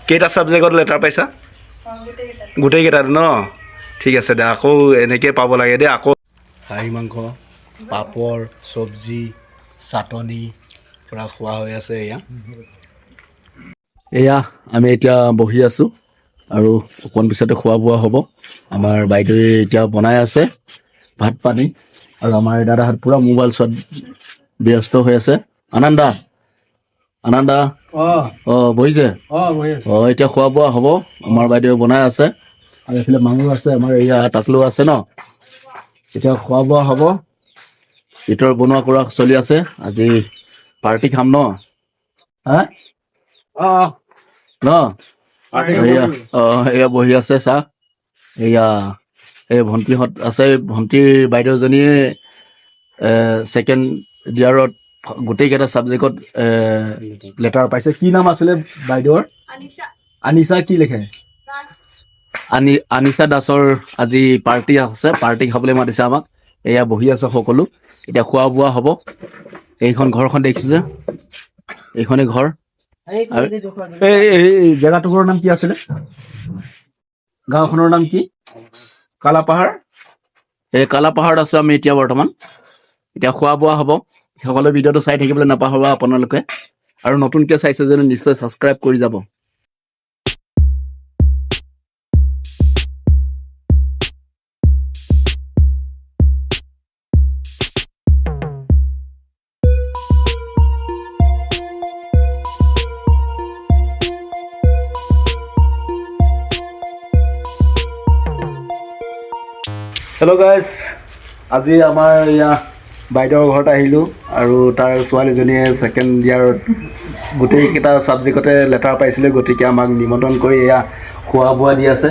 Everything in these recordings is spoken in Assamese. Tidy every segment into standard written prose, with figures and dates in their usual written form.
কেইটা ছাবজেক্টত লেটাৰ পাইছা গোটেইকেইটাত ন ঠিক আছে দে আকৌ এনেকৈ পাব লাগে দেই আকৌ খাহী মাংস পাপৰ চব্জি চাটনি পূৰা খোৱা হৈ আছে এয়া আমি এতিয়া বহি আছোঁ আৰু অকণ পিছতে খোৱা বোৱা হ'ব আমাৰ বাইদেৱে এতিয়া বনাই আছে ভাত পানী আৰু আমাৰ দাদাহঁত পূৰা মোবাইল চোৱাত ব্যস্ত হৈ আছে আনন্দা বহিছে এতিয়া খোৱা বোৱা হ'ব আমাৰ বাইদেৱে বনাই আছে আৰু এইফালে মানুহ আছে আমাৰ এয়া টাকলো আছে ন এতিয়া খোৱা বোৱা হ'ব ভিতৰ বনোৱা কৰা চলি আছে আজি পাৰ্টি খাম ন ন এয়া বহি আছে চাহ এয়া এই ভণ্টিহঁত আছে ভণ্টিৰ বাইদেউজনীয়ে ছেকেণ্ড ইয়াৰত গোটেইকেইটা ছাবজেক্টত লেটাৰ পাইছে কি নাম আছিলে বাইদেউৰ আনিশা কি লিখে আনিশা দাসৰ আজি পাৰ্টি আছে পাৰ্টি খাবলৈ মাতিছে আমাক এয়া বহি আছে সকলো এতিয়া খোৱা বোৱা হ'ব এইখন ঘৰখন দেখিছে এইখনেই ঘৰ এই জেগাটুকুৰৰ নাম কি আছিলে গাঁওখনৰ নাম কি কালাপাহাৰ এই কালাপাহাৰত আছো আমি এতিয়া বৰ্তমান এতিয়া খোৱা বোৱা হ'ব সকলো ভিডিঅ'টো চাই থাকিবলৈ নাপাহৰিব আপোনালোকে আৰু নতুনকৈ চাইছে যদি নিশ্চয় ছাবস্ক্ৰাইব কৰি যাব হেল্ল' গাইজ আজি আমাৰ এয়া বাইদেউৰ ঘৰত আহিলোঁ আৰু তাৰ ছোৱালীজনীয়ে ছেকেণ্ড ইয়াৰত গোটেইকেইটা ছাবজেক্টতে লেটাৰ পাইছিলে গতিকে আমাক নিমন্ত্ৰণ কৰি এয়া খোৱা বোৱা দি আছে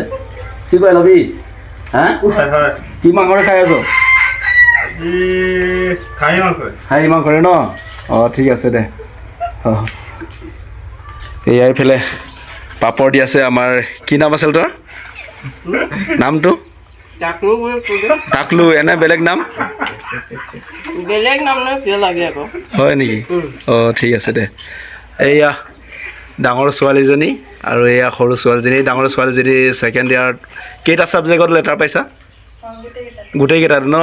কি কয় লবি হা কি মাংসৰে খাই আছ খাহী মাংসৰে ন অঁ ঠিক আছে দে এয়া এইফালে পাপৰ দি আছে আমাৰ কি নাম আছিল তোৰ নামটো টাকলু এনে বেলেগ নাম হয় নেকি অঁ ঠিক আছে দে এইয়া ডাঙৰ ছোৱালীজনী আৰু এয়া সৰু ছোৱালীজনী ডাঙৰ ছোৱালীজনী ছেকেণ্ড ইয়াৰত কেইটা ছাবজেক্টত লেটাৰ পাইছা গোটেইকেইটাত ন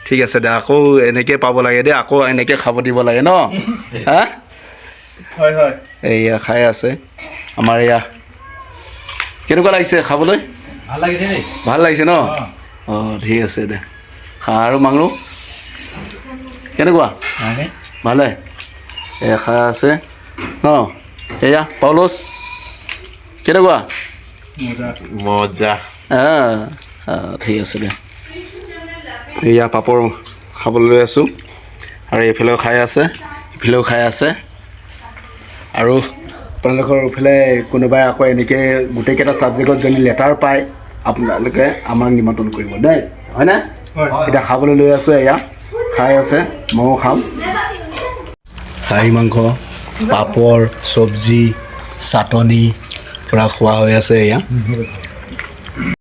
ঠিক আছে দে আকৌ এনেকৈ পাব লাগে দেই আকৌ এনেকৈ খাব দিব লাগে ন হা এইয়া খাই আছে আমাৰ এয়া কেনেকুৱা লাগিছে খাবলৈ ভাল লাগিছে ন অঁ ঠিক আছে দে আৰু মাংলু কেনেকুৱা ভালে এয়া খাই আছে ন এয়া পাউলছ কেনেকুৱা মজা ঠিক আছে দে এয়া পাপৰ খাবলৈ লৈ আছোঁ আৰু এইফালেও খাই আছে ইফালেও খাই আছে আৰু আপোনালোকৰ এইফালে কোনোবাই আকৌ এনেকৈ গোটেইকেইটা ছাবজেক্টত যদি লেটাৰ পায় আপোনালোকে আমাক নিমন্ত্ৰণ কৰিব দেই হয়নে এতিয়া খাবলৈ লৈ আছোঁ এয়া খাই আছে ময়ো খাম খাহী মাংস পাপৰ চব্জি চাটনি পূৰা খোৱা হৈ আছে এয়া